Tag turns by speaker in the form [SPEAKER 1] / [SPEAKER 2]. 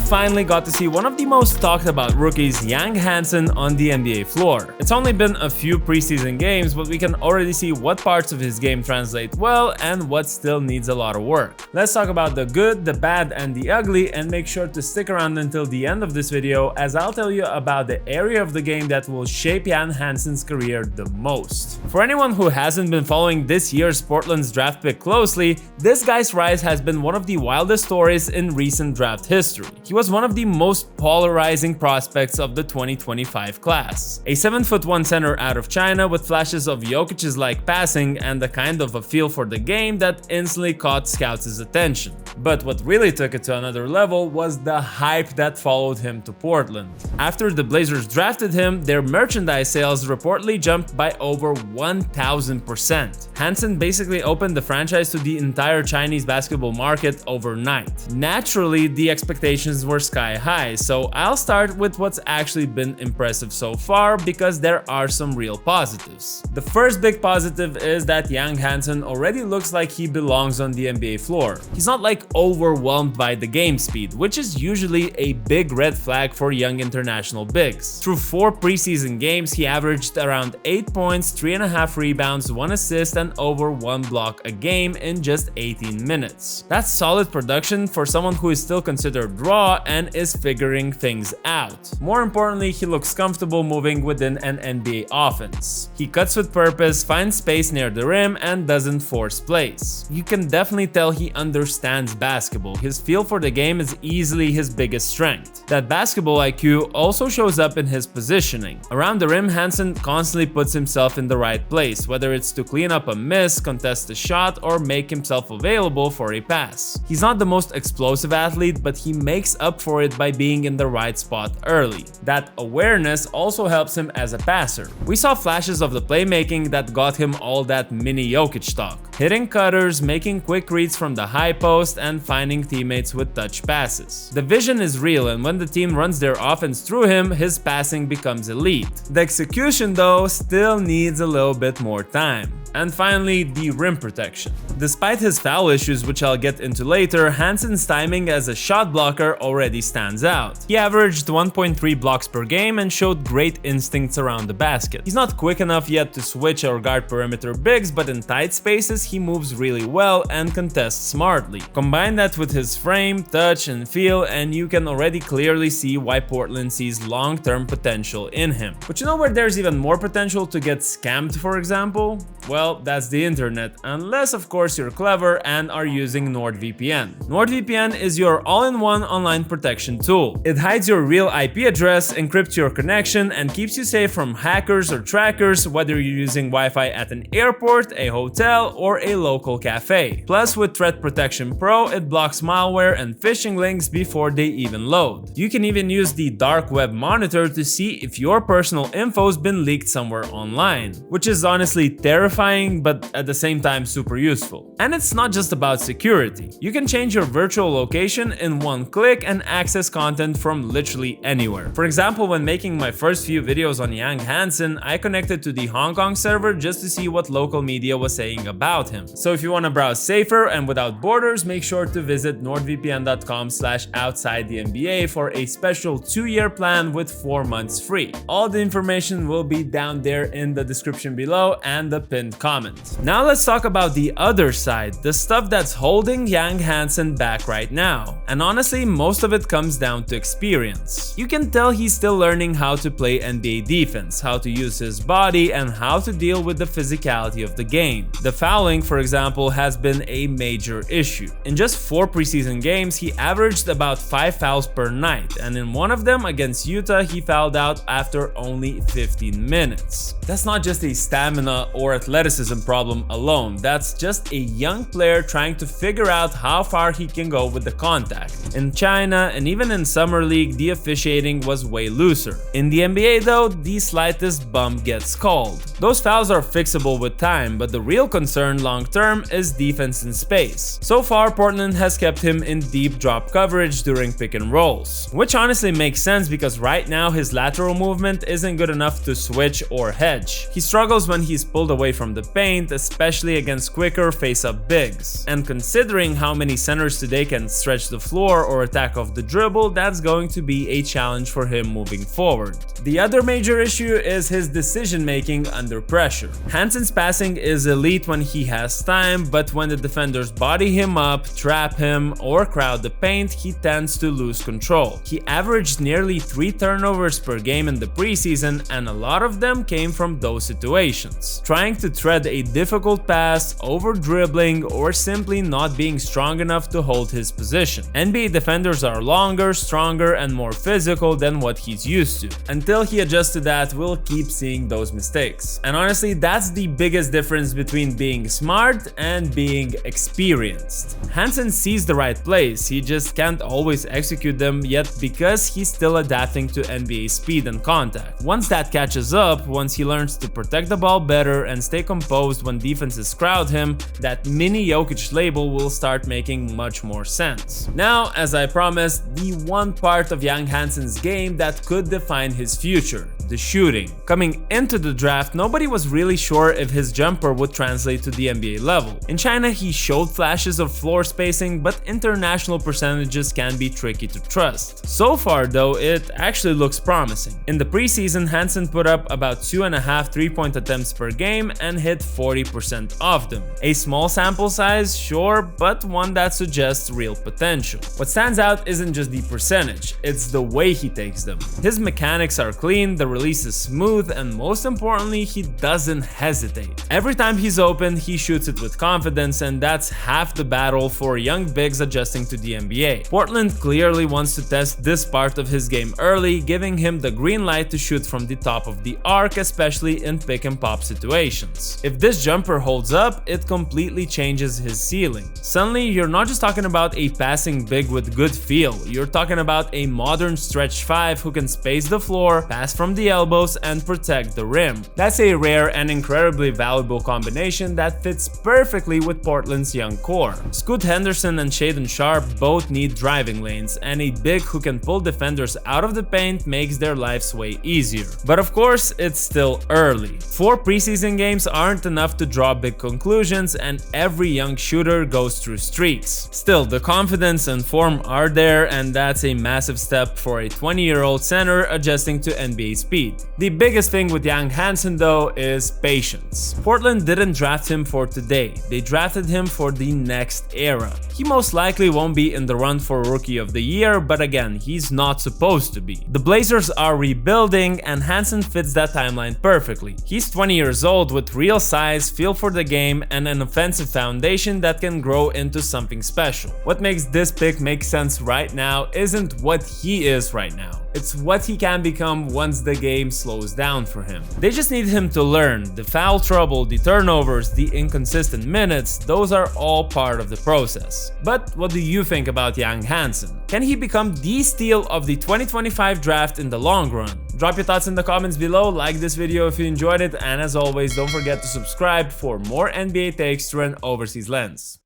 [SPEAKER 1] finally got to see one of the most talked about rookies, Yao Hansen, on the NBA floor. It's only been a few preseason games, but we can already see what parts of his game translate well and what still needs a lot of work. Let's talk about the good, the bad, and the ugly, and make sure to stick around until the end of this video, as I'll tell you about the area of the game that will shape Yao Hansen's career the most. For anyone who hasn't been following this year's Portland's draft pick closely, this guy's rise has been one of the wildest stories in recent draft history. He was one of the most polarizing prospects of the 2025 class. A 7'1" center out of China with flashes of Jokic's like passing and a kind of a feel for the game that instantly caught scouts' attention. But what really took it to another level was the hype that followed him to Portland. After the Blazers drafted him, their merchandise sales reportedly jumped by over 1000%. Hansen basically opened the franchise to the entire Chinese basketball market overnight. Naturally, the expectations were sky high, so I'll start with what's actually been impressive so far because there are some real positives. The first big positive is that Yao Hansen already looks like he belongs on the NBA floor. He's not like overwhelmed by the game speed, which is usually a big red flag for young international bigs. Through 4 preseason games, he averaged around 8 points, 3.5 rebounds, 1 assist, and over 1 block a game in just 18 minutes. That's solid production for someone who is still considered raw and is figuring things out. More importantly, he looks comfortable moving within an NBA offense. He cuts with purpose, finds space near the rim, and doesn't force plays. You can definitely tell he understands basketball. His feel for the game is easily his biggest strength. That basketball IQ also shows up in his positioning. Around the rim, Hansen constantly puts himself in the right place, whether it's to clean up a miss, contest a shot, or make himself available for a pass. He's not the most explosive athlete, but he makes up for it by being in the right spot early. That awareness also helps him as a passer. We saw flashes of the playmaking that got him all that mini Jokic talk. Hitting cutters, making quick reads from the high post, and finding teammates with touch passes. The vision is real, and when the team runs their offense through him, his passing becomes elite. The execution, though, still needs a little bit more time. And finally, the rim protection. Despite his foul issues, which I'll get into later, Hansen's timing as a shot blocker already stands out. He averaged 1.3 blocks per game and showed great instincts around the basket. He's not quick enough yet to switch or guard perimeter bigs, but in tight spaces he moves really well and contests smartly. Combine that with his frame, touch, and feel, and you can already clearly see why Portland sees long-term potential in him. But you know where there's even more potential to get scammed, for example? Well, that's the internet, unless of course you're clever and are using NordVPN. NordVPN is your all-in-one online protection tool. It hides your real IP address, encrypts your connection, and keeps you safe from hackers or trackers, whether you're using Wi-Fi at an airport, a hotel, or a local cafe. Plus, with Threat Protection Pro, it blocks malware and phishing links before they even load. You can even use the dark web monitor to see if your personal info's been leaked somewhere online, which is honestly terrifying, but at the same time super useful. And it's not just about security. You can change your virtual location in one click and access content from literally anywhere. For example, when making my first few videos on Yao Hansen, I connected to the Hong Kong server just to see what local media was saying about him. So if you want to browse safer and without borders, make sure to visit nordvpn.com/outsidetheNBA for a special 2-year plan with 4 months free. All the information will be down there in the description below and the pinned comment. Now let's talk about the other side, the stuff that's holding Yao Hansen back right now. And honestly, most of it comes down to experience. You can tell he's still learning how to play NBA defense, how to use his body, and how to deal with the physicality of the game. The fouling, for example, has been a major issue. In just 4 preseason games, he averaged about 5 fouls per night, and in one of them against Utah, he fouled out after only 15 minutes. That's not just a stamina or athleticism problem alone, that's just a young player trying to figure out how far he can go with the contact. In China and even in Summer League, the officiating was way looser. In the NBA though, the slightest bump gets called. Those fouls are fixable with time, but the real concern long term is defense in space. So far, Portland has kept him in deep drop coverage during pick and rolls, which honestly makes sense because right now his lateral movement isn't good enough to switch or hedge. He struggles when he's pulled away from the paint, especially against quicker face-up bigs. And considering how many centers today can stretch the floor or attack off the dribble, that's going to be a challenge for him moving forward. The other major issue is his decision-making under pressure. Hansen's passing is elite when he has time, but when the defenders body him up, trap him, or crowd the paint, he tends to lose control. He averaged nearly 3 turnovers per game in the preseason, and a lot of them came from those situations. Trying to thread a difficult pass, over-dribbling, or simply not being strong enough to hold his position. NBA defenders are longer, stronger, and more physical than what he's used to. Until he adjusts to that, we'll keep seeing those mistakes. And honestly, that's the biggest difference between being smart and being experienced. Hansen sees the right plays, he just can't always execute them yet because he's still adapting to NBA speed and contact. Once that catches up, once he learns to protect the ball better and stay composed when defenses crowd him, that mini Jokic label will start making much more sense. Now, as I promised, the one part of young Hansen's game that could define his future: the shooting. Coming into the draft, nobody was really sure if his jumper would translate to the NBA level. In China, he showed flashes of floor spacing, but international percentages can be tricky to trust. So far though, it actually looks promising. In the preseason, Hansen put up about 2.5 3-point attempts per game and hit 40% of them. A small sample size, sure, but one that suggests real potential. What stands out isn't just the percentage, it's the way he takes them. His mechanics are clean, the release is smooth, and most importantly, he doesn't hesitate. Every time he's open, he shoots it with confidence, and that's half the battle for young bigs adjusting to the NBA. Portland clearly wants to test this part of his game early, giving him the green light to shoot from the top of the arc, especially in pick and pop situations. If this jumper holds up, it completely changes his ceiling. Suddenly, you're not just talking about a passing big with good feel, you're talking about a modern stretch 5 who can space the floor, pass from the elbows, and protect the rim. That's a rare and incredibly valuable combination that fits perfectly with Portland's young core. Scoot Henderson and Shaedon Sharpe both need driving lanes, and a big who can pull defenders out of the paint makes their lives way easier. But of course, it's still early. 4 preseason games aren't enough to draw big conclusions, and every young shooter goes through streaks. Still, the confidence and form are there, and that's a massive step for a 20-year-old center adjusting to NBA speed. The biggest thing with young Hansen though is patience. Portland didn't draft him for today, they drafted him for the next era. He most likely won't be in the run for Rookie of the Year, but again, he's not supposed to be. The Blazers are rebuilding, and Hansen fits that timeline perfectly. He's 20 years old with real size, feel for the game, and an offensive foundation that can grow into something special. What makes this pick make sense right now isn't what he is right now. It's what he can become once the game slows down for him. They just need him to learn. The foul trouble, the turnovers, the inconsistent minutes, those are all part of the process. But what do you think about young Hansen? Can he become the steal of the 2025 draft in the long run? Drop your thoughts in the comments below, like this video if you enjoyed it, and as always, don't forget to subscribe for more NBA takes through an overseas lens.